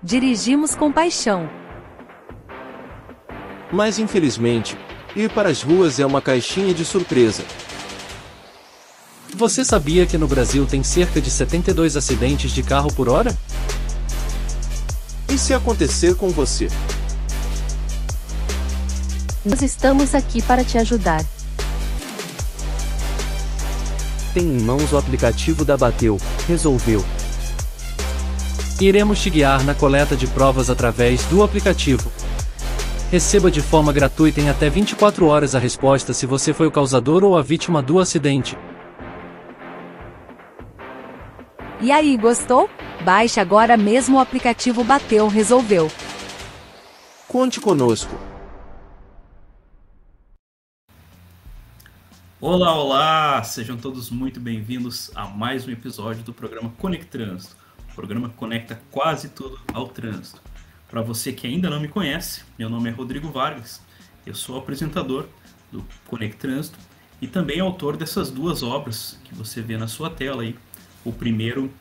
Dirigimos com paixão. Mas infelizmente, ir para as ruas é uma caixinha de surpresa. Você sabia que no Brasil tem cerca de 72 acidentes de carro por hora? E se acontecer com você? Nós estamos aqui para te ajudar. Tem em mãos o aplicativo da Bateu, Resolveu. Iremos te guiar na coleta de provas através do aplicativo. Receba de forma gratuita em até 24 horas a resposta se você foi o causador ou a vítima do acidente. E aí, gostou? Baixe agora mesmo o aplicativo Bateu, Resolveu. Conte conosco. Olá, olá! Sejam todos muito bem-vindos a mais um episódio do programa Conect Trânsito. O programa que conecta quase tudo ao trânsito. Para você que ainda não me conhece, meu nome é Rodrigo Vargas, eu sou apresentador do Conect Trânsito e também autor dessas duas obras que você vê na sua tela aí. O primeiro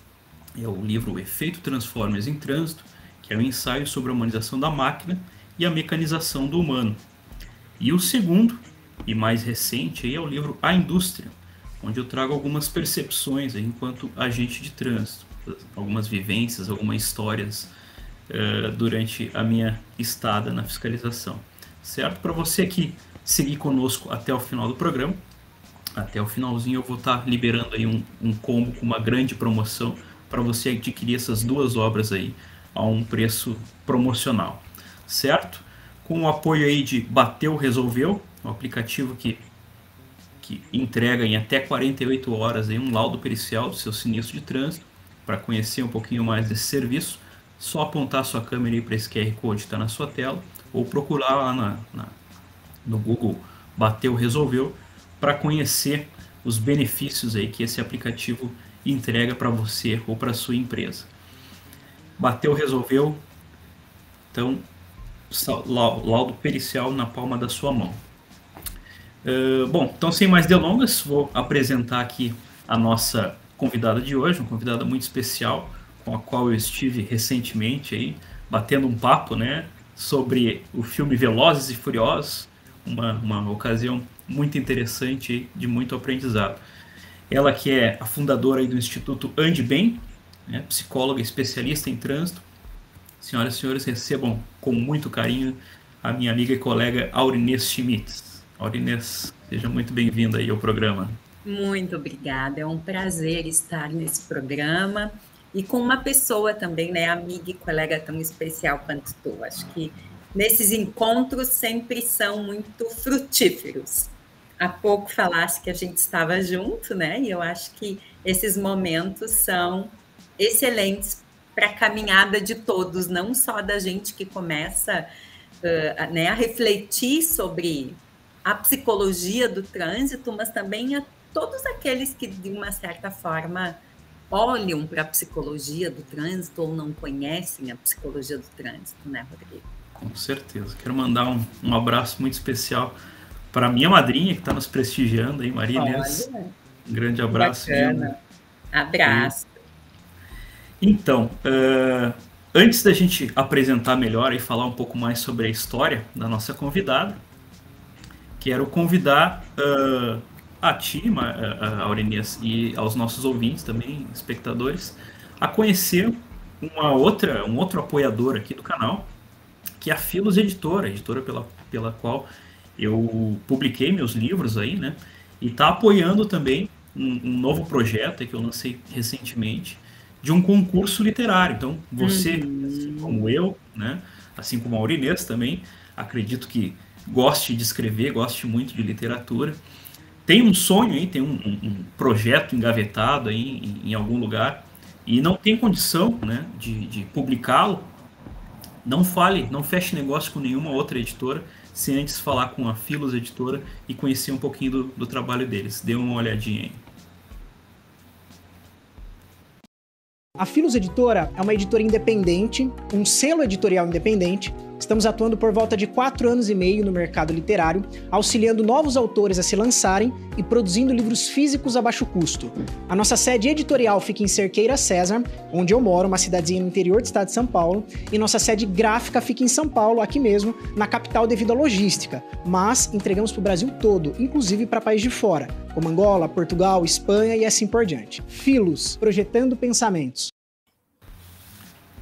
é o livro Efeito Transformers em Trânsito, que é um ensaio sobre a humanização da máquina e a mecanização do humano. E o segundo, e mais recente, aí é o livro A Indústria, onde eu trago algumas percepções aí enquanto agente de trânsito, algumas vivências, algumas histórias durante a minha estada na fiscalização. Certo? Para você que seguir conosco até o final do programa, até o finalzinho eu vou estar liberando aí um combo com uma grande promoção para você adquirir essas duas obras aí a um preço promocional. Certo? Com o apoio aí de Bateu, Resolveu, um aplicativo que entrega em até 48 horas aí um laudo pericial do seu sinistro de trânsito. Para conhecer um pouquinho mais desse serviço, só apontar sua câmera aí para esse QR Code que está na sua tela ou procurar lá no Google Bateu, Resolveu para conhecer os benefícios aí que esse aplicativo entrega para você ou para sua empresa. Bateu, Resolveu, então laudo pericial na palma da sua mão. Bom, então sem mais delongas, vou apresentar aqui a nossa convidada de hoje, uma convidada muito especial, com a qual eu estive recentemente aí, batendo um papo, né, sobre o filme Velozes e Furiosos, uma ocasião muito interessante aí, de muito aprendizado. Ela que é a fundadora aí do Instituto Ande Bem, né, psicóloga especialista em trânsito. Senhoras e senhores, recebam com muito carinho a minha amiga e colega Aurinês Schmitz. Aurinês, seja muito bem-vinda aí ao programa. Muito obrigada, é um prazer estar nesse programa e com uma pessoa também, né, amiga e colega tão especial quanto tu. Acho que nesses encontros sempre são muito frutíferos. Há pouco falaste que a gente estava junto, né, e eu acho que esses momentos são excelentes para a caminhada de todos, não só da gente que começa né, a refletir sobre a psicologia do trânsito, mas também a todos aqueles que, de uma certa forma, olham para a psicologia do trânsito ou não conhecem a psicologia do trânsito, né, Rodrigo? Com certeza. Quero mandar um abraço muito especial para a minha madrinha, que está nos prestigiando aí, Maria Inês. Um grande abraço. Bacana. Abraço. Então, antes da gente apresentar melhor e falar um pouco mais sobre a história da nossa convidada, quero convidar a ti, a Aurinês, e aos nossos ouvintes também, espectadores, a conhecer um outro apoiador aqui do canal, que é a Filos Editora, editora pela qual eu publiquei meus livros aí, né? E está apoiando também um novo projeto que eu lancei recentemente, de um concurso literário. Então, você, assim como eu, né? Assim como a Aurinês também, acredito que goste de escrever, goste muito de literatura, tem um sonho aí, tem um projeto engavetado aí em algum lugar e não tem condição, né, de publicá-lo, não feche negócio com nenhuma outra editora sem antes falar com a Filos Editora e conhecer um pouquinho do trabalho deles. Dê uma olhadinha aí. A Filos Editora é uma editora independente, um selo editorial independente, Estamos atuando por volta de 4 anos e meio no mercado literário, auxiliando novos autores a se lançarem e produzindo livros físicos a baixo custo. A nossa sede editorial fica em Cerqueira César, onde eu moro, uma cidadezinha no interior do estado de São Paulo, e nossa sede gráfica fica em São Paulo, aqui mesmo, na capital devido à logística, mas entregamos para o Brasil todo, inclusive para países de fora, como Angola, Portugal, Espanha e assim por diante. Filos, projetando pensamentos.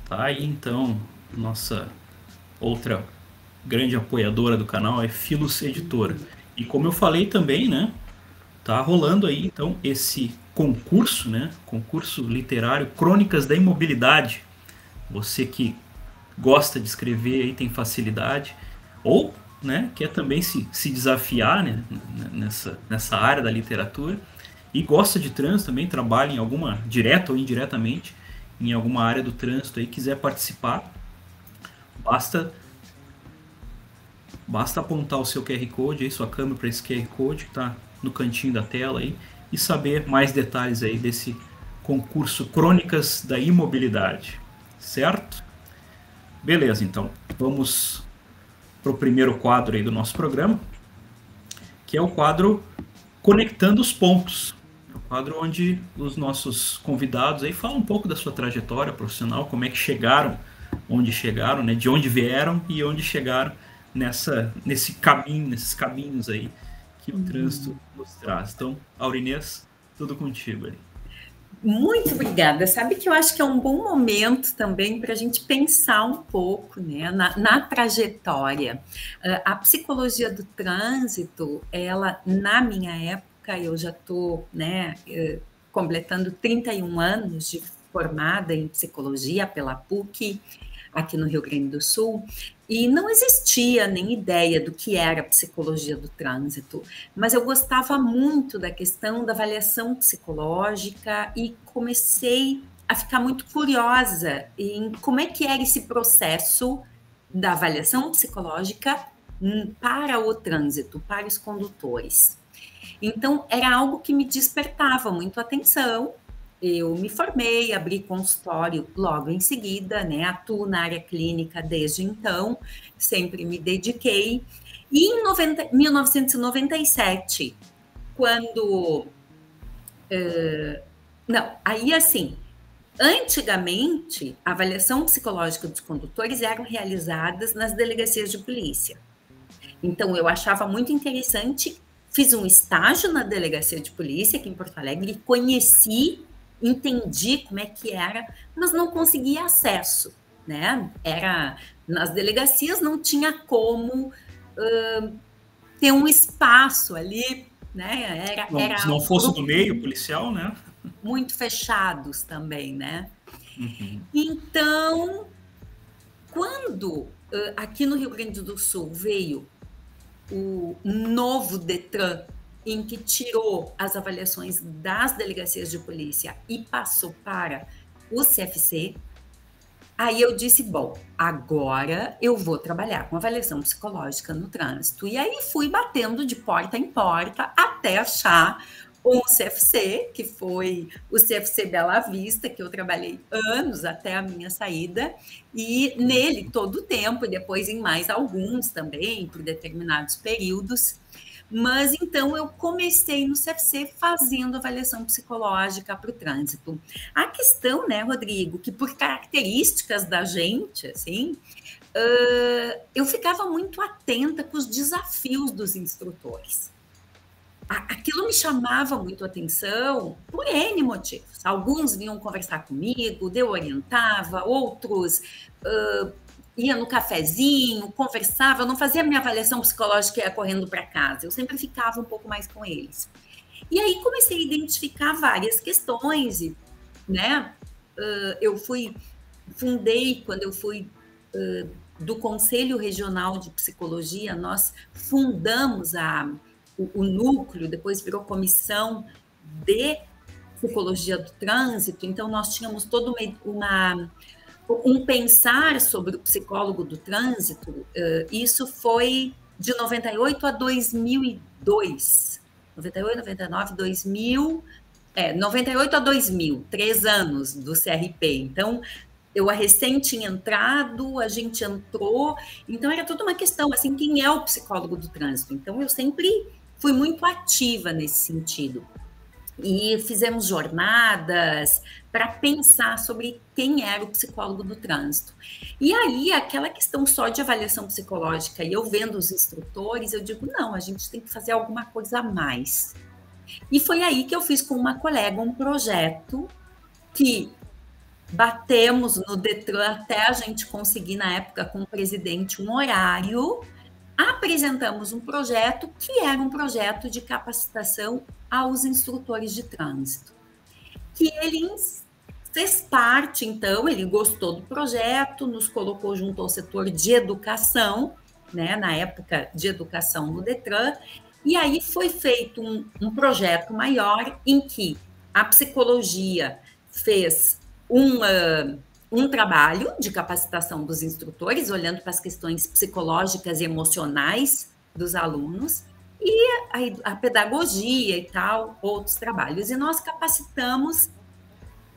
Tá aí então, nossa outra grande apoiadora do canal é Filos Editora. E como eu falei também, né, tá rolando aí então esse concurso, né, concurso literário Crônicas da Imobilidade. Você que gosta de escrever aí, tem facilidade, ou, né, quer também se desafiar, né, nessa área da literatura, e gosta de trânsito também, trabalha em alguma, direta ou indiretamente, em alguma área do trânsito aí, quiser participar, basta apontar o seu QR Code aí, sua câmera para esse QR Code que está no cantinho da tela aí, e saber mais detalhes aí desse concurso Crônicas da Imobilidade, certo? Beleza, então, vamos para o primeiro quadro aí do nosso programa, que é o quadro Conectando os Pontos. É o quadro onde os nossos convidados aí falam um pouco da sua trajetória profissional, como é que chegaram, onde chegaram, né, de onde vieram e onde chegaram nesses caminhos aí que o trânsito nos traz. Então, Aurinês, tudo contigo aí. Muito obrigada. Sabe que eu acho que é um bom momento também para a gente pensar um pouco, né, na trajetória. A psicologia do trânsito, ela, na minha época, eu já estou, né, completando 31 anos de formada em psicologia pela PUC, aqui no Rio Grande do Sul, e não existia nem ideia do que era psicologia do trânsito, mas eu gostava muito da questão da avaliação psicológica e comecei a ficar muito curiosa em como é que era esse processo da avaliação psicológica para o trânsito, para os condutores. Então, era algo que me despertava muito a atenção. Eu me formei, abri consultório logo em seguida, né? Atuo na área clínica desde então, sempre me dediquei. E em 1997, quando... aí assim, antigamente, a avaliação psicológica dos condutores eram realizadas nas delegacias de polícia. Então, eu achava muito interessante, fiz um estágio na delegacia de polícia aqui em Porto Alegre, entendi como é que era, mas não conseguia acesso, né? Nas delegacias não tinha como ter um espaço ali, né? Se não fosse do meio policial, né? Muito fechados também, né? Uhum. Então, quando aqui no Rio Grande do Sul veio o novo Detran, em que tirou as avaliações das delegacias de polícia e passou para o CFC, aí eu disse, bom, agora eu vou trabalhar com avaliação psicológica no trânsito. E aí fui batendo de porta em porta até achar um CFC, que foi o CFC Bela Vista, que eu trabalhei anos até a minha saída, e nele todo o tempo, e depois em mais alguns também, por determinados períodos. Mas, então, eu comecei no CFC fazendo avaliação psicológica para o trânsito. A questão, né, Rodrigo, que por características da gente, assim, eu ficava muito atenta com os desafios dos instrutores. Aquilo me chamava muito a atenção por N motivos. Alguns vinham conversar comigo, eu orientava, outros... ia no cafezinho, conversava, eu não fazia minha avaliação psicológica e ia correndo para casa, eu sempre ficava um pouco mais com eles. E aí comecei a identificar várias questões, e, né, eu fundei, quando eu fui do Conselho Regional de Psicologia, nós fundamos o núcleo, depois virou comissão de psicologia do trânsito, então nós tínhamos toda um pensar sobre o psicólogo do trânsito. Isso foi de 98 a 2002, 98, 99, 2000, 98 a 2000, 3 anos do CRP. Então, eu recém tinha entrado, a gente entrou, então era toda uma questão, assim, quem é o psicólogo do trânsito? Então, eu sempre fui muito ativa nesse sentido. E fizemos jornadas para pensar sobre quem era o psicólogo do trânsito. E aí, aquela questão só de avaliação psicológica, e eu vendo os instrutores, eu digo, não, a gente tem que fazer alguma coisa a mais. E foi aí que eu fiz com uma colega um projeto que batemos no Detran até a gente conseguir, na época, com o presidente, um horário. Apresentamos um projeto que era um projeto de capacitação aos instrutores de trânsito. Que ele fez parte, então, ele gostou do projeto, nos colocou junto ao setor de educação, né, na época de educação no Detran, e aí foi feito um projeto maior em que a psicologia fez um trabalho de capacitação dos instrutores, olhando para as questões psicológicas e emocionais dos alunos, e a pedagogia e tal, outros trabalhos. E nós capacitamos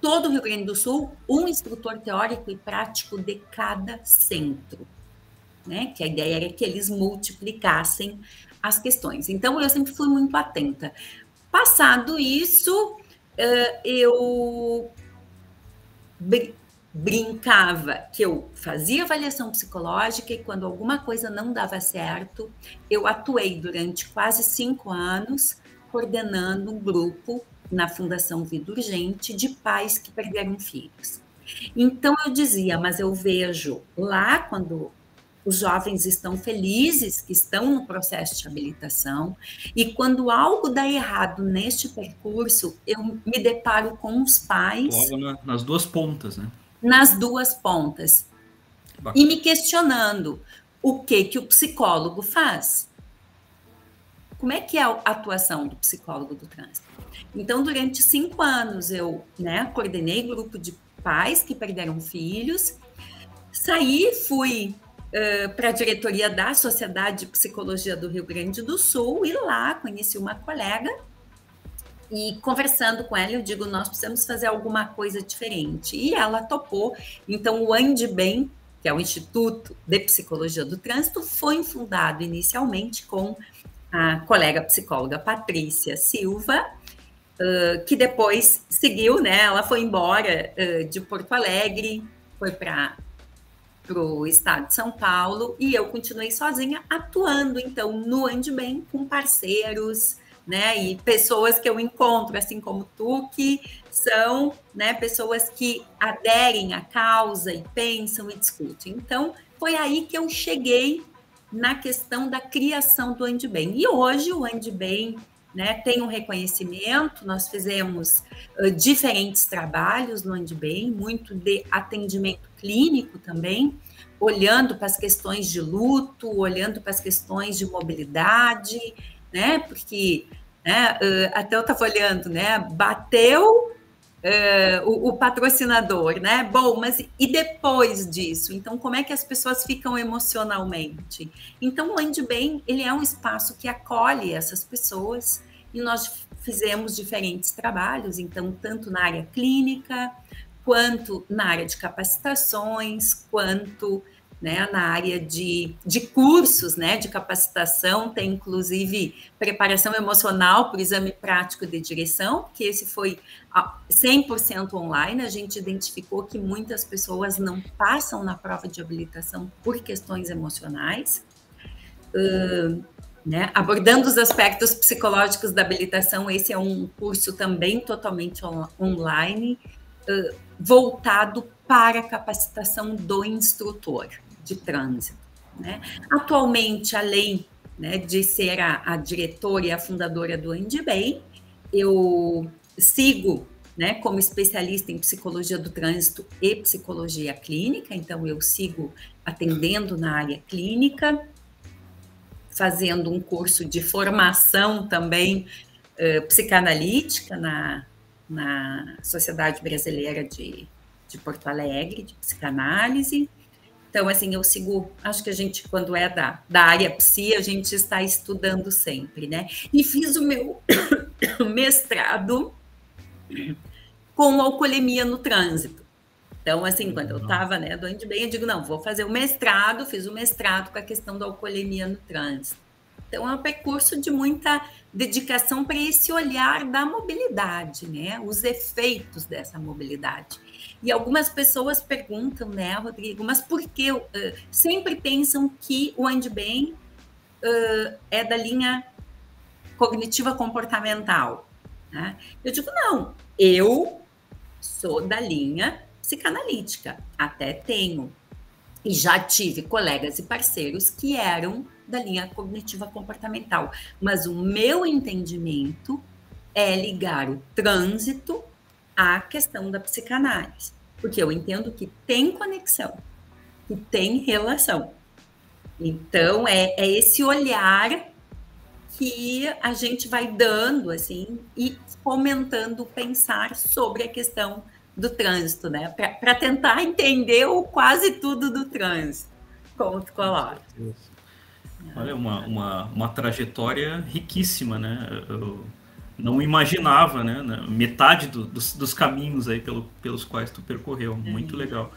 todo o Rio Grande do Sul, um instrutor teórico e prático de cada centro, né? Que a ideia era que eles multiplicassem as questões. Então, eu sempre fui muito atenta. Passado isso, eu brincava que eu fazia avaliação psicológica e quando alguma coisa não dava certo, eu atuei durante quase 5 anos coordenando um grupo na Fundação Vida Urgente de pais que perderam filhos. Então eu dizia, mas eu vejo lá quando os jovens estão felizes, que estão no processo de habilitação, e quando algo dá errado neste percurso, eu me deparo com os pais... Logo nas duas pontas, né? Nas duas pontas. Bacana. E me questionando o que o psicólogo faz. Como é que é a atuação do psicólogo do trânsito? Então, durante 5 anos, eu coordenei grupo de pais que perderam filhos, saí, fui para a diretoria da Sociedade de Psicologia do Rio Grande do Sul e lá conheci uma colega e conversando com ela eu digo, nós precisamos fazer alguma coisa diferente. E ela topou. Então o Andbem, que é o Instituto de Psicologia do Trânsito, foi fundado inicialmente com a colega psicóloga Patrícia Silva, que depois seguiu, né? Ela foi embora de Porto Alegre, foi para o estado de São Paulo, e eu continuei sozinha, atuando, então, no Andbem, com parceiros, né, e pessoas que eu encontro, assim como tu, que são, né, pessoas que aderem à causa e pensam e discutem. Então, foi aí que eu cheguei na questão da criação do Andbem. E hoje o Andbem, né, tem um reconhecimento, nós fizemos diferentes trabalhos no Andbem, muito de atendimento clínico também, olhando para as questões de luto, olhando para as questões de mobilidade, né, porque até eu estava olhando, né, bateu o patrocinador, né, bom, mas e depois disso? Então, como é que as pessoas ficam emocionalmente? Então, o Andbem, ele é um espaço que acolhe essas pessoas e nós fizemos diferentes trabalhos, então, tanto na área clínica, quanto na área de capacitações, quanto, né, na área de cursos, né, de capacitação, tem inclusive preparação emocional para o exame prático de direção, que esse foi 100% online. A gente identificou que muitas pessoas não passam na prova de habilitação por questões emocionais. Né, abordando os aspectos psicológicos da habilitação, esse é um curso também totalmente online, voltado para a capacitação do instrutor de trânsito. Né? Atualmente, além, né, de ser a diretora e a fundadora do Andbem, eu sigo, né, como especialista em psicologia do trânsito e psicologia clínica, então eu sigo atendendo na área clínica, fazendo um curso de formação também psicanalítica na Sociedade Brasileira de Porto Alegre, de psicanálise. Então, assim, eu sigo, acho que a gente, quando é da área psi, a gente está estudando sempre, né? E fiz o meu mestrado com alcoolemia no trânsito. Então, assim, quando eu estava, né, doente bem, eu digo, não, vou fazer o mestrado, fiz o mestrado com a questão da alcoolemia no trânsito. Então, é um percurso de muita dedicação para esse olhar da mobilidade, né, os efeitos dessa mobilidade. E algumas pessoas perguntam, né, Rodrigo, mas por que sempre pensam que o Ande Bem é da linha cognitiva comportamental, né? Eu digo, não, eu sou da linha psicanalítica, até tenho, e já tive colegas e parceiros que eram da linha cognitiva comportamental, mas o meu entendimento é ligar o trânsito à questão da psicanálise, porque eu entendo que tem conexão, que tem relação. Então, é esse olhar que a gente vai dando, assim, e fomentando o pensar sobre a questão do trânsito, né? Para tentar entender o quase tudo do trânsito, como tu coloca. Olha, uma trajetória riquíssima, né? Eu não imaginava, né? Metade dos caminhos aí pelos quais tu percorreu. Muito legal.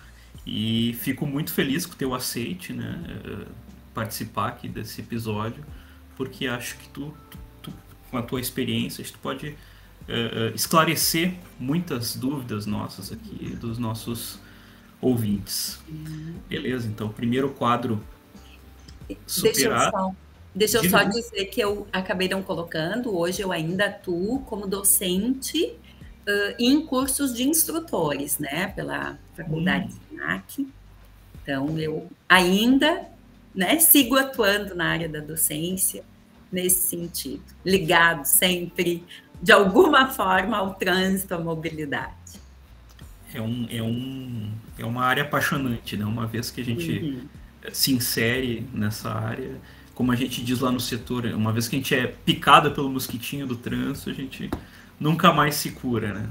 E fico muito feliz com o teu aceite, né? Participar aqui desse episódio, porque acho que tu com a tua experiência, tu pode esclarecer muitas dúvidas nossas aqui, dos nossos ouvintes. Beleza, então, primeiro quadro superado. Deixa eu só dizer que eu acabei não colocando, hoje eu ainda atuo como docente em cursos de instrutores, né, pela Faculdade SENAC. Então, eu ainda, né, sigo atuando na área da docência nesse sentido, ligado sempre, de alguma forma, ao trânsito, à mobilidade. É uma área apaixonante, né? Uma vez que a gente se insere nessa área, como a gente diz lá no setor, uma vez que a gente é picada pelo mosquitinho do trânsito, a gente nunca mais se cura, né?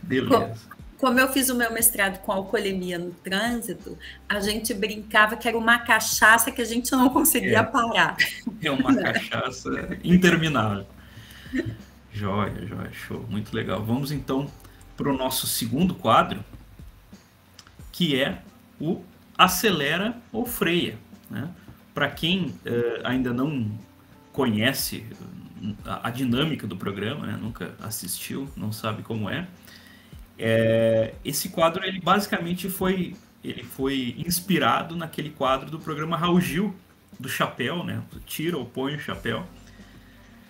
Beleza. Como eu fiz o meu mestrado com alcoolemia no trânsito, a gente brincava que era uma cachaça que a gente não conseguia parar. É uma cachaça interminável. Joia, show, muito legal. Vamos então para o nosso segundo quadro, que é o Acelera ou Freia, né? Para quem ainda não conhece a dinâmica do programa, né? Nunca assistiu, não sabe como é, esse quadro ele basicamente foi inspirado naquele quadro do programa Raul Gil, do chapéu, né? Tira ou põe o chapéu.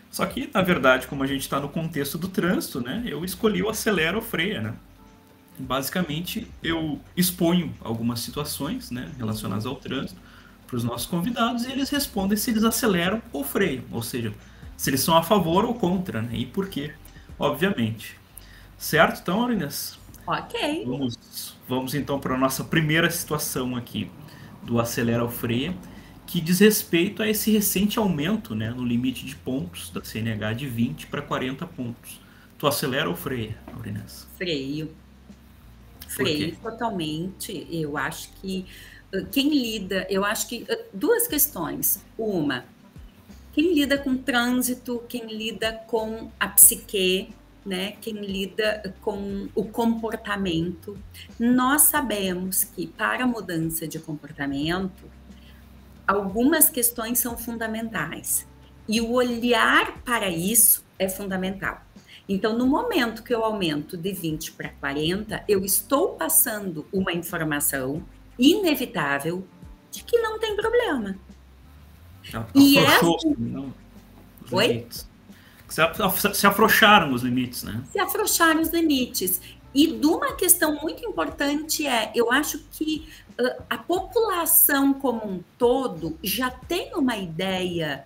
Só que, na verdade, como a gente está no contexto do trânsito, né, eu escolhi o Acelera ou Freia, né? Basicamente, eu exponho algumas situações, né, relacionadas ao trânsito para os nossos convidados e eles respondem se eles aceleram ou freiam, ou seja, se eles são a favor ou contra, né, e por quê, obviamente. Certo, então, Aurinês? Ok. Vamos então para a nossa primeira situação aqui do Acelera ou Freia, que diz respeito a esse recente aumento, né, no limite de pontos da CNH de 20 para 40 pontos. Tu acelera ou freia, Aurinês? Freio totalmente. Eu acho que quem lida, eu acho que duas questões. Uma, quem lida com trânsito, quem lida com a psique, né, quem lida com o comportamento, nós sabemos que para a mudança de comportamento, algumas questões são fundamentais e o olhar para isso é fundamental. Então, no momento que eu aumento de 20 para 40, eu estou passando uma informação inevitável de que não tem problema. Se afrouxaram os limites, né? Se afrouxaram os limites. E de uma questão muito importante eu acho que a população como um todo já tem uma ideia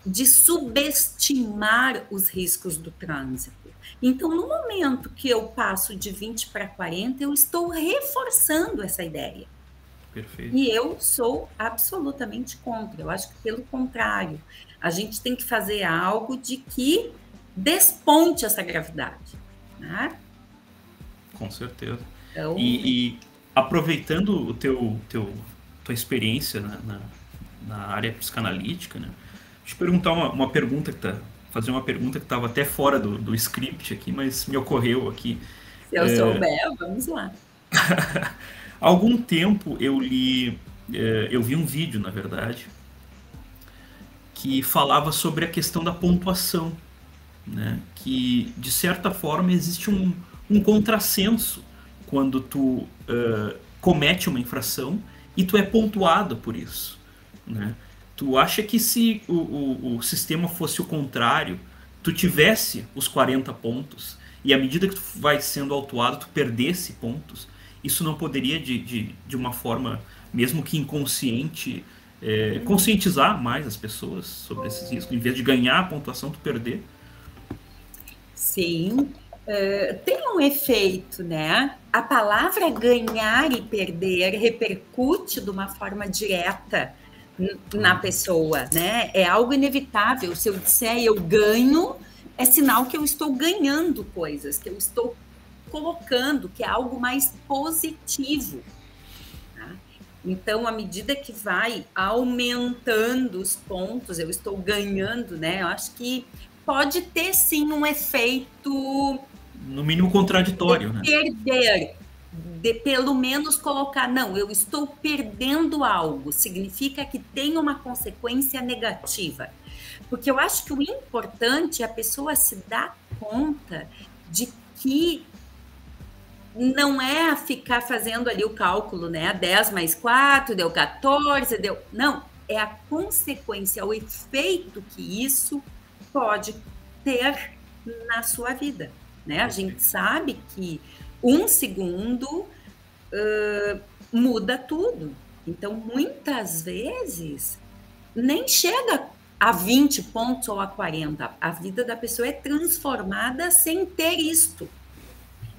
de subestimar os riscos do trânsito. Então, no momento que eu passo de 20 para 40, eu estou reforçando essa ideia. Perfeito. E eu sou absolutamente contra. Eu acho que, pelo contrário, a gente tem que fazer algo de que desponte essa gravidade, né? Com certeza. Então, e aproveitando tua experiência na área psicanalítica, né? Deixa eu perguntar uma pergunta fazer uma pergunta que estava até fora do script aqui, mas me ocorreu aqui. Se eu souber, vamos lá. Há algum tempo eu vi um vídeo, na verdade, que falava sobre a questão da pontuação, né? Que, de certa forma, existe um contrassenso quando tu comete uma infração e tu é pontuado por isso, né? Tu acha que se o sistema fosse o contrário, tu tivesse os 40 pontos e à medida que tu vai sendo autuado, tu perdesse pontos, isso não poderia, de uma forma, mesmo que inconsciente, conscientizar mais as pessoas sobre esses riscos, em vez de ganhar a pontuação, tu perder? Sim, tem um efeito, né? A palavra ganhar e perder repercute de uma forma direta na pessoa, né? É algo inevitável. Se eu disser eu ganho, é sinal que eu estou ganhando coisas, que eu estou colocando, que é algo mais positivo. Tá? Então, à medida que vai aumentando os pontos, eu estou ganhando, né? Eu acho que pode ter, sim, um efeito... No mínimo contraditório, né? Perder, de pelo menos colocar, não, eu estou perdendo algo, significa que tem uma consequência negativa. Porque eu acho que o importante é a pessoa se dar conta de que não é ficar fazendo ali o cálculo, né? 10 mais 4 deu 14, deu... Não, é a consequência, o efeito que isso pode ter na sua vida, né? A gente sabe que 1 segundo muda tudo. Então, muitas vezes, nem chega a 20 pontos ou a 40. A vida da pessoa é transformada sem ter isto.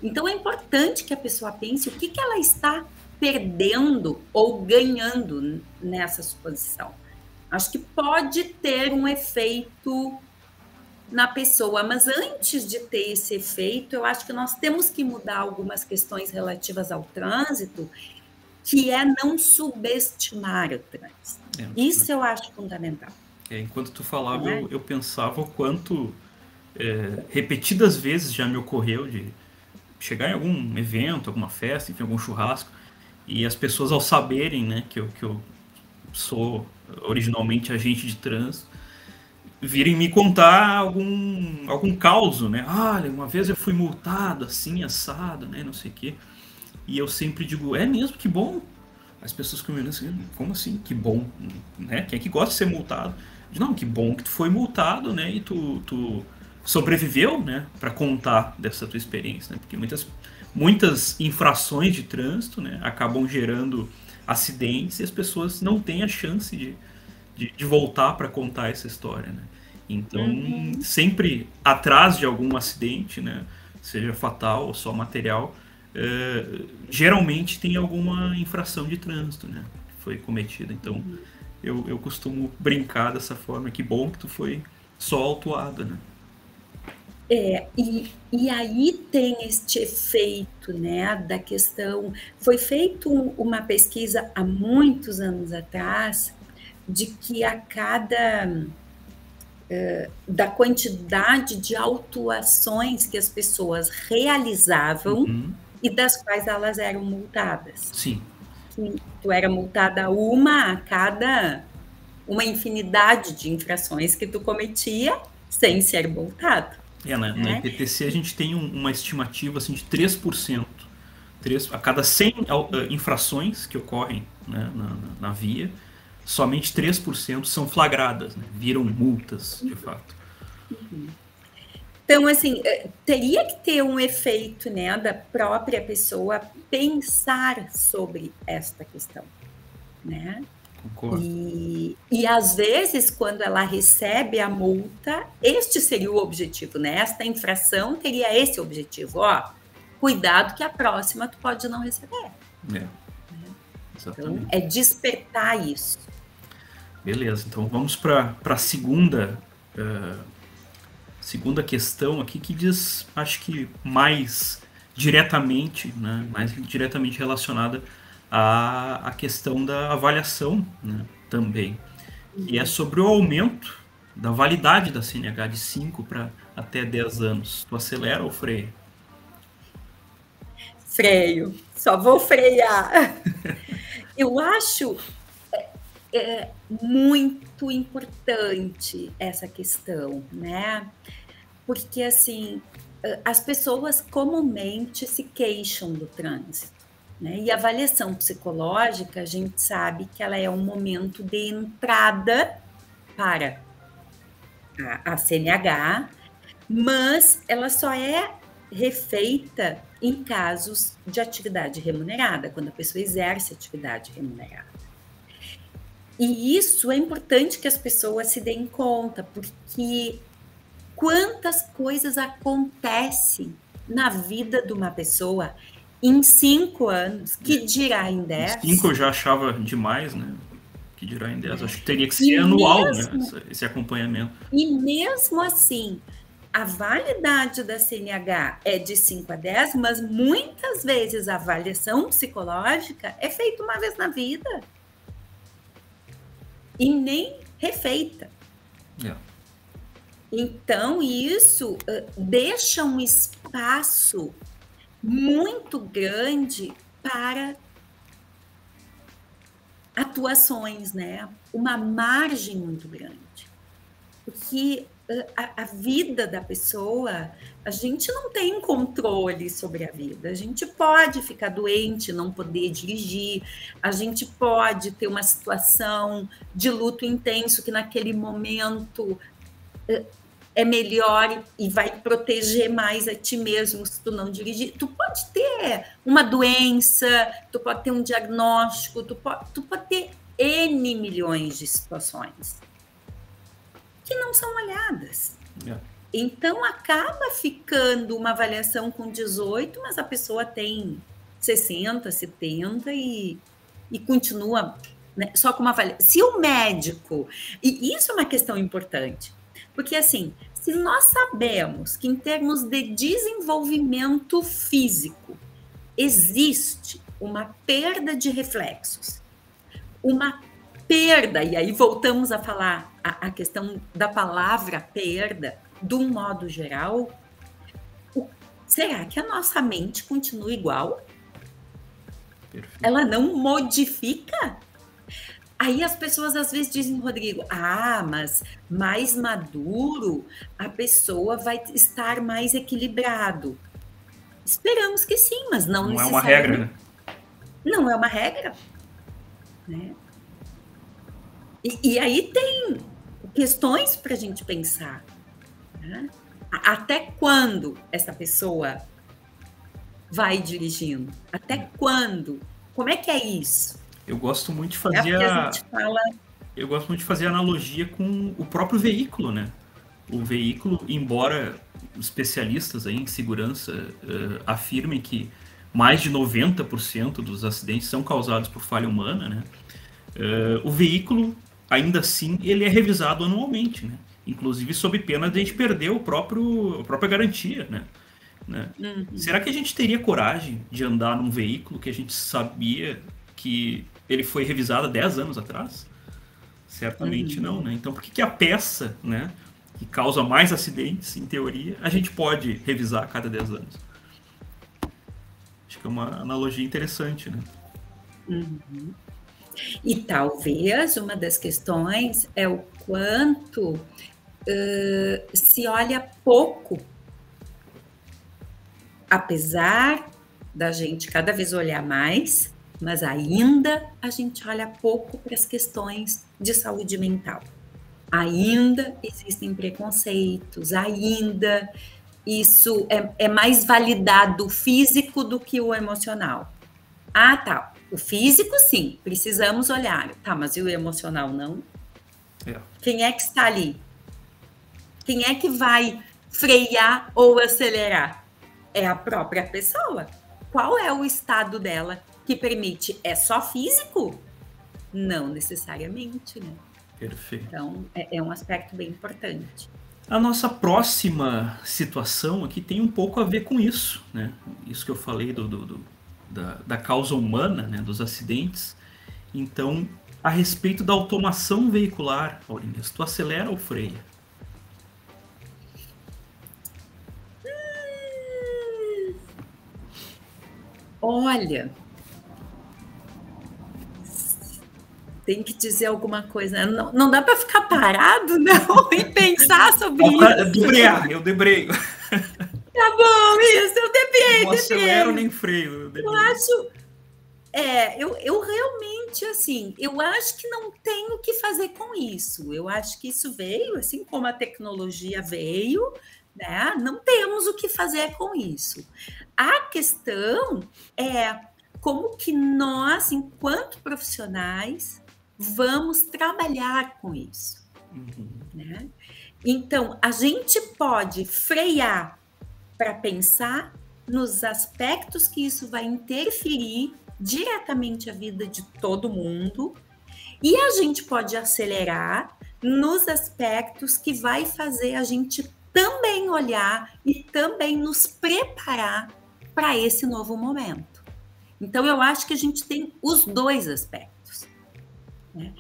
Então, é importante que a pessoa pense o que ela está perdendo ou ganhando nessa suposição. Acho que pode ter um efeito na pessoa, mas antes de ter esse efeito, eu acho que nós temos que mudar algumas questões relativas ao trânsito, que é não subestimar o trânsito. Isso eu acho fundamental. Enquanto tu falava, eu pensava o quanto repetidas vezes já me ocorreu de chegar em algum evento, alguma festa, enfim, algum churrasco, e as pessoas, ao saberem, né, que eu sou originalmente agente de trânsito, virem me contar algum causo, né? Olha, uma vez eu fui multado assim, assado, né? Não sei o quê. E eu sempre digo, é mesmo? Que bom. As pessoas ficam me olhando assim, como assim? Que bom, né? Quem é que gosta de ser multado? Eu digo, não, que bom que tu foi multado, né? E tu sobreviveu, né? Pra contar dessa tua experiência, né? Porque muitas infrações de trânsito, né? Acabam gerando acidentes e as pessoas não têm a chance de voltar para contar essa história, né? Então, sempre atrás de algum acidente, né, seja fatal ou só material, geralmente tem alguma infração de trânsito, né, que foi cometida. Então, eu costumo brincar dessa forma, que bom que tu foi só autuada, né? E aí tem este efeito, né, da questão... Foi feita uma pesquisa há muitos anos atrás, de que a cada da quantidade de autuações que as pessoas realizavam e das quais elas eram multadas. Sim. Tu era multada a cada uma infinidade de infrações que tu cometia sem ser multado. Na IPTC a gente tem uma estimativa assim, de 3%. A cada 100 infrações que ocorrem, né, na via, somente 3% são flagradas, né? Viram multas, de fato. Então, assim, teria que ter um efeito, né, da própria pessoa pensar sobre esta questão, né? Concordo. E às vezes, quando ela recebe a multa, este seria o objetivo, né? Esta infração teria esse objetivo, cuidado que a próxima tu pode não receber. Então, é despertar isso. Beleza, então vamos para a segunda questão aqui, que diz, acho que mais diretamente, né, relacionada à questão da avaliação, né, também, que é sobre o aumento da validade da CNH de 5 para até 10 anos. Tu acelera ou freia? freio, só vou frear. Eu acho muito importante essa questão, né? Porque, assim, as pessoas comumente se queixam do trânsito, né? E a avaliação psicológica, a gente sabe que ela é um momento de entrada para a CNH, mas ela só é refeita em casos de atividade remunerada, quando a pessoa exerce atividade remunerada. E isso é importante que as pessoas se deem conta, porque quantas coisas acontecem na vida de uma pessoa em 5 anos, que dirá em 10? 5 eu já achava demais, né? Que dirá em 10. Acho que teria que ser anual, mesmo, né? Esse acompanhamento. E mesmo assim, a validade da CNH é de 5 a 10, mas muitas vezes a avaliação psicológica é feita uma vez na vida. E nem refeita. Então, isso deixa um espaço muito grande para atuações, né? Uma margem muito grande. Porque a vida da pessoa, a gente não tem controle sobre a vida. A gente pode ficar doente, não poder dirigir, a gente pode ter uma situação de luto intenso que naquele momento é melhor e vai proteger mais a ti mesmo se tu não dirigir. Tu pode ter uma doença, tu pode ter um diagnóstico, tu pode ter N milhões de situações que não são olhadas. Então, acaba ficando uma avaliação com 18, mas a pessoa tem 60, 70 e continua, né, só com uma avaliação. Se o médico... E isso é uma questão importante, porque, assim, se nós sabemos que, em termos de desenvolvimento físico, existe uma perda de reflexos, uma perda, e aí voltamos a falar a questão da palavra perda, de um modo geral, será que a nossa mente continua igual? Perfeito. Ela não modifica? Aí as pessoas às vezes dizem, Rodrigo, mas mais maduro, a pessoa vai estar mais equilibrado. Esperamos que sim, mas não necessariamente. Não é uma regra, né? Não é uma regra, né? E aí tem questões para a gente pensar, né? Até quando essa pessoa vai dirigindo? Até quando? Como é que é isso? Eu gosto muito de fazer Eu gosto muito de fazer analogia com o próprio veículo, né? O veículo, embora especialistas aí em segurança afirmem que mais de 90% dos acidentes são causados por falha humana, né? O veículo, ainda assim, ele é revisado anualmente, né? Inclusive sob pena de a gente perder a própria garantia, né? Uhum. Será que a gente teria coragem de andar num veículo que a gente sabia que ele foi revisado há 10 anos atrás? Certamente não, né? Então por que a peça, né, que causa mais acidentes, em teoria, a gente pode revisar a cada 10 anos? Acho que é uma analogia interessante, né? Uhum. E talvez uma das questões é o quanto se olha pouco, apesar da gente cada vez olhar mais, mas ainda a gente olha pouco para as questões de saúde mental. Ainda existem preconceitos, ainda isso é mais validado o físico do que o emocional. Tá. O físico, sim, precisamos olhar. Tá, mas e o emocional, não? Quem é que está ali? Quem é que vai frear ou acelerar? É a própria pessoa. Qual é o estado dela que permite? É só físico? Não necessariamente, né? Perfeito. Então, é um aspecto bem importante. A nossa próxima situação aqui tem um pouco a ver com isso, né? Isso que eu falei da causa humana, né, dos acidentes. Então, a respeito da automação veicular, Aurinhas, tu acelera ou freia? Olha, tem que dizer alguma coisa. Não dá para ficar parado, não, e pensar sobre isso. Eu debreio. Tá bom, isso, eu debreio. Não acelero nem freio. Eu acho... eu realmente, assim, eu acho que não tenho o que fazer com isso. Eu acho que isso veio, assim como a tecnologia veio, né? Não temos o que fazer com isso. A questão é como que nós, enquanto profissionais, vamos trabalhar com isso. Né? Então, a gente pode frear para pensar nos aspectos que isso vai interferir diretamente a vida de todo mundo, e a gente pode acelerar nos aspectos que vai fazer a gente também olhar e também nos preparar para esse novo momento. Então, eu acho que a gente tem os dois aspectos. Né?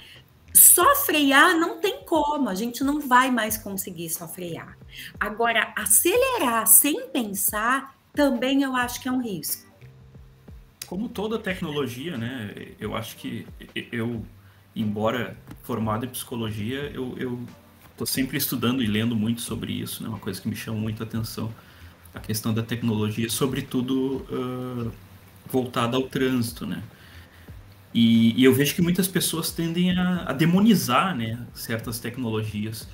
Só frear não tem como, a gente não vai mais conseguir só frear. Agora, acelerar sem pensar, também eu acho que é um risco. Como toda tecnologia, né? Eu acho que eu, embora formado em psicologia, eu estou sempre estudando e lendo muito sobre isso, né? Uma coisa que me chama muito a atenção, a questão da tecnologia, sobretudo voltada ao trânsito, né? E eu vejo que muitas pessoas tendem a demonizar, né, certas tecnologias,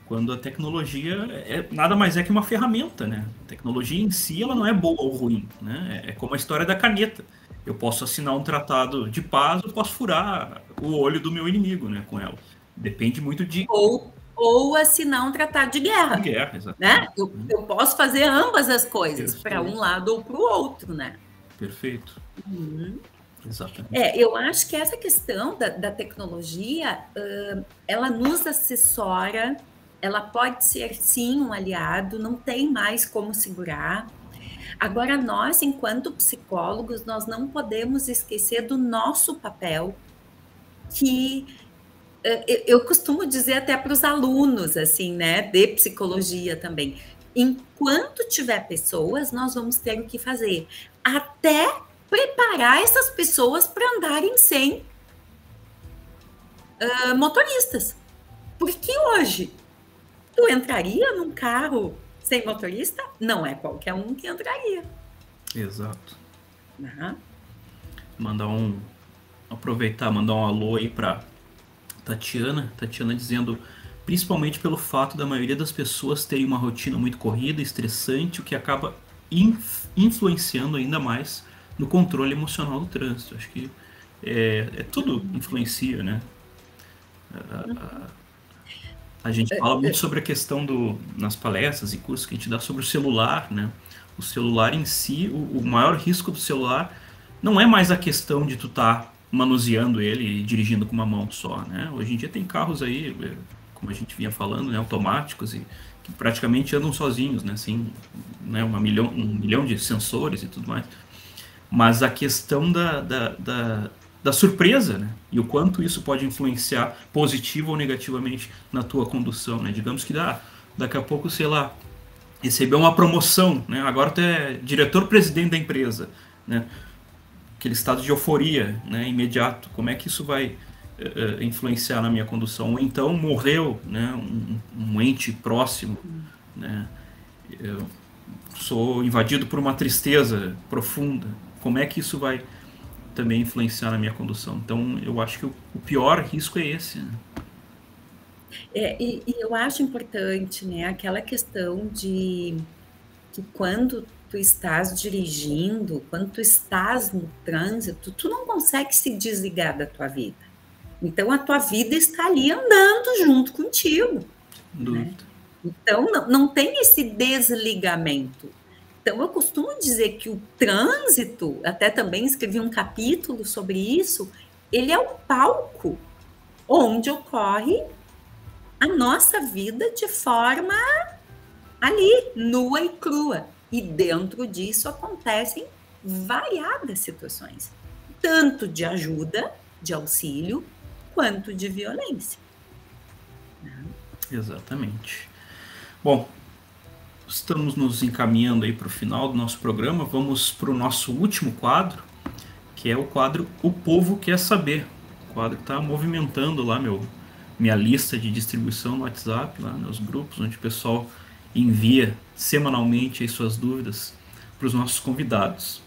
quando a tecnologia nada mais é que uma ferramenta, né? A tecnologia em si, ela não é boa ou ruim, né? É como a história da caneta. Eu posso assinar um tratado de paz, eu posso furar o olho do meu inimigo, né, com ela. Depende muito de... Ou assinar um tratado de guerra. De guerra, exatamente. Né? Eu posso fazer ambas as coisas, para um lado ou para o outro, né? Perfeito. Exatamente. Eu acho que essa questão da tecnologia, ela nos assessora, ela pode ser, sim, um aliado, não tem mais como segurar. Agora, nós, enquanto psicólogos, nós não podemos esquecer do nosso papel, que eu costumo dizer até para os alunos, assim, né, de psicologia também. Enquanto tiver pessoas, nós vamos ter o que fazer. Até preparar essas pessoas para andarem sem motoristas. Porque hoje, tu entraria num carro sem motorista? Não é qualquer um que entraria. Exato. Uhum. Aproveitar, mandar um alô aí para Tatiana dizendo, principalmente pelo fato da maioria das pessoas terem uma rotina muito corrida, estressante, o que acaba influenciando ainda mais no controle emocional do trânsito. Acho que tudo influencia, né? A gente fala muito sobre a questão nas palestras e cursos que a gente dá sobre o celular, né? O celular em si, o maior risco do celular não é mais a questão de tu estar manuseando ele e dirigindo com uma mão só, né? Hoje em dia tem carros aí, como a gente vinha falando, né, automáticos e que praticamente andam sozinhos, né? Assim, né, um milhão de sensores e tudo mais. Mas a questão da surpresa, né? E o quanto isso pode influenciar positivo ou negativamente na tua condução, né? Digamos que daqui a pouco, sei lá, recebeu uma promoção, né? Agora tu é diretor-presidente da empresa, né? Aquele estado de euforia, né, imediato. Como é que isso vai influenciar na minha condução? Ou então morreu, né, um ente próximo, né? Eu sou invadido por uma tristeza profunda. Como é que isso vai também influenciar na minha condução? Então, eu acho que o pior risco é esse, né? E eu acho importante, né, aquela questão de que quando tu estás dirigindo, quando tu estás no trânsito, tu não consegue se desligar da tua vida. Então, a tua vida está ali andando junto contigo. Né? Então, não tem esse desligamento. Então, eu costumo dizer que o trânsito, até também escrevi um capítulo sobre isso, ele é um palco onde ocorre a nossa vida de forma ali, nua e crua. E dentro disso acontecem variadas situações, tanto de ajuda, de auxílio, quanto de violência. Exatamente. Bom, estamos nos encaminhando aí para o final do nosso programa. Vamos para o nosso último quadro, que é o quadro O Povo Quer Saber. O quadro que está movimentando lá minha lista de distribuição no WhatsApp, lá nos grupos, onde o pessoal envia semanalmente aí suas dúvidas para os nossos convidados.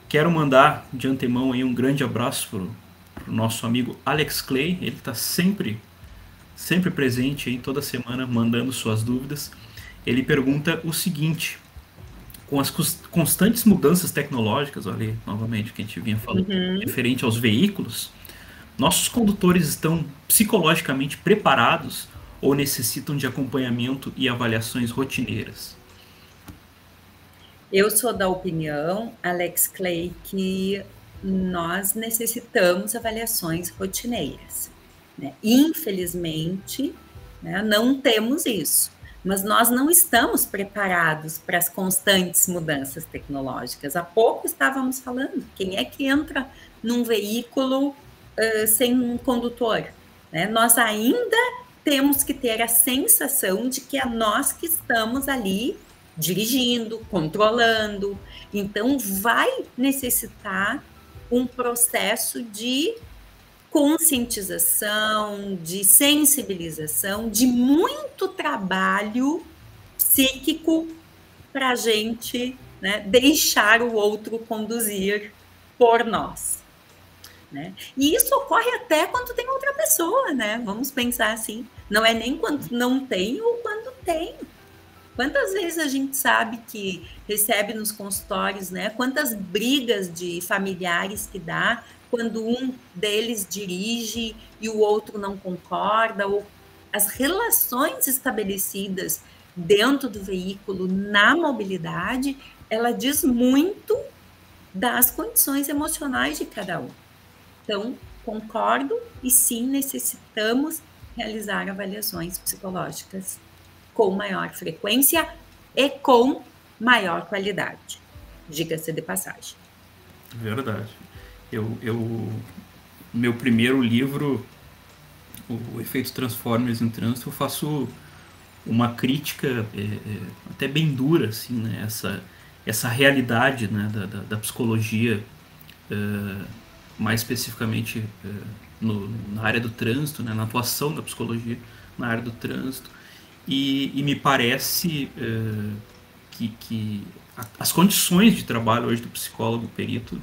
Quero mandar de antemão aí um grande abraço para o nosso amigo Alex Clay. Ele está sempre presente aí toda semana mandando suas dúvidas. Ele pergunta o seguinte: com as constantes mudanças tecnológicas, olha aí, novamente o que a gente vinha falando, referente aos veículos, nossos condutores estão psicologicamente preparados ou necessitam de acompanhamento e avaliações rotineiras? Eu sou da opinião, Alex Clay, que nós necessitamos avaliações rotineiras, né? Infelizmente, né, não temos isso, mas nós não estamos preparados para as constantes mudanças tecnológicas. Há pouco estávamos falando, quem é que entra num veículo sem um condutor, né? Nós ainda temos que ter a sensação de que é nós que estamos ali dirigindo, controlando. Então, vai necessitar um processo de conscientização, de sensibilização, de muito trabalho psíquico para a gente, né, deixar o outro conduzir por nós, né? E isso ocorre até quando tem outra pessoa, né? Vamos pensar assim, não é nem quando não tem ou quando tem. Quantas vezes a gente sabe que recebe nos consultórios, né? Quantas brigas de familiares que dá quando um deles dirige e o outro não concorda, ou as relações estabelecidas dentro do veículo na mobilidade, ela diz muito das condições emocionais de cada um. Então, concordo e sim, necessitamos realizar avaliações psicológicas com maior frequência e com maior qualidade, diga-se de passagem. Verdade. Meu primeiro livro, o Efeitos Transformers em Trânsito, eu faço uma crítica até bem dura, assim, né? Essa realidade, né, da psicologia, mais especificamente na área do trânsito, né, na atuação da psicologia na área do trânsito. E me parece que as condições de trabalho hoje do psicólogo perito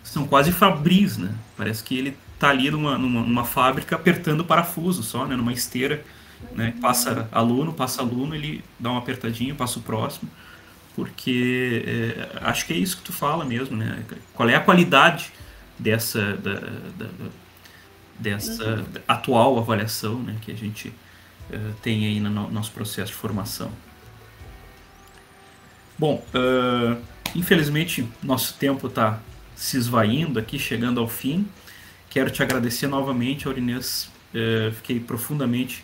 são quase fabris, né? Parece que ele está ali numa fábrica apertando parafuso só, né? Numa esteira, né? Passa aluno, ele dá uma apertadinha, passa o próximo, porque acho que é isso que tu fala mesmo, né? Qual é a qualidade dessa atual avaliação, né, que a gente tem aí no nosso processo de formação. Bom, infelizmente nosso tempo está se esvaindo aqui, chegando ao fim. Quero te agradecer novamente, Aurinês. Fiquei profundamente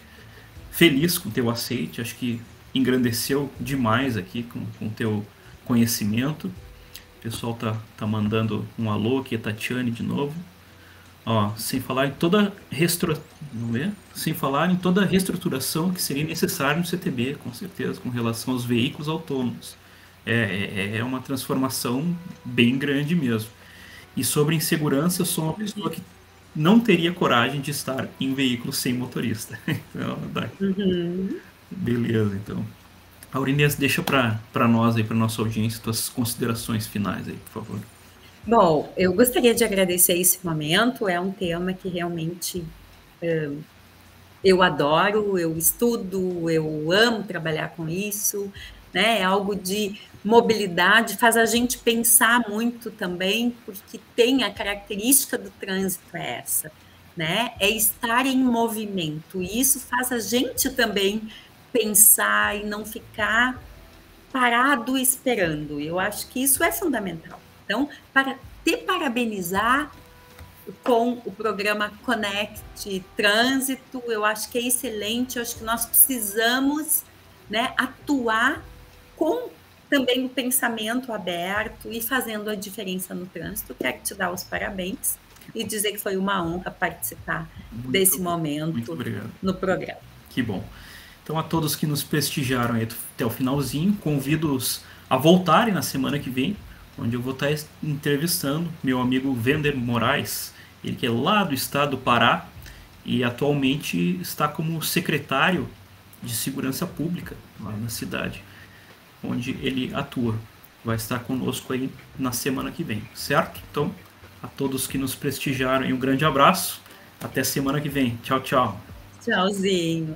feliz com o teu aceite. Acho que engrandeceu demais aqui com o teu conhecimento. O pessoal tá mandando um alô aqui, a Tatiane de novo. Ó, sem falar em toda reestruturação que seria necessária no CTB, com certeza, com relação aos veículos autônomos. É uma transformação bem grande mesmo. E sobre insegurança, eu sou uma pessoa que não teria coragem de estar em veículo sem motorista. Então, beleza, então. Aurinês, deixa para nós aí, para nossa audiência, tuas considerações finais aí, por favor. Bom, eu gostaria de agradecer esse momento. É um tema que realmente eu adoro, eu estudo, eu amo trabalhar com isso, né? É algo de mobilidade, faz a gente pensar muito também, porque tem a característica do trânsito essa, né? É estar em movimento, e isso faz a gente também pensar e não ficar parado esperando. Eu acho que isso é fundamental. Então, para te parabenizar com o programa Conect Trânsito, eu acho que é excelente, eu acho que nós precisamos, né, atuar com também o pensamento aberto e fazendo a diferença no trânsito. Quero te dar os parabéns e dizer que foi uma honra participar desse momento no programa. Que bom. Então, a todos que nos prestigiaram aí até o finalzinho, convido-os a voltarem na semana que vem, onde eu vou estar entrevistando meu amigo Vender Moraes, ele que é lá do estado do Pará e atualmente está como secretário de Segurança Pública lá na cidade onde ele atua. Vai estar conosco aí na semana que vem, certo? Então, a todos que nos prestigiaram, um grande abraço. Até semana que vem. Tchau, tchau. Tchauzinho.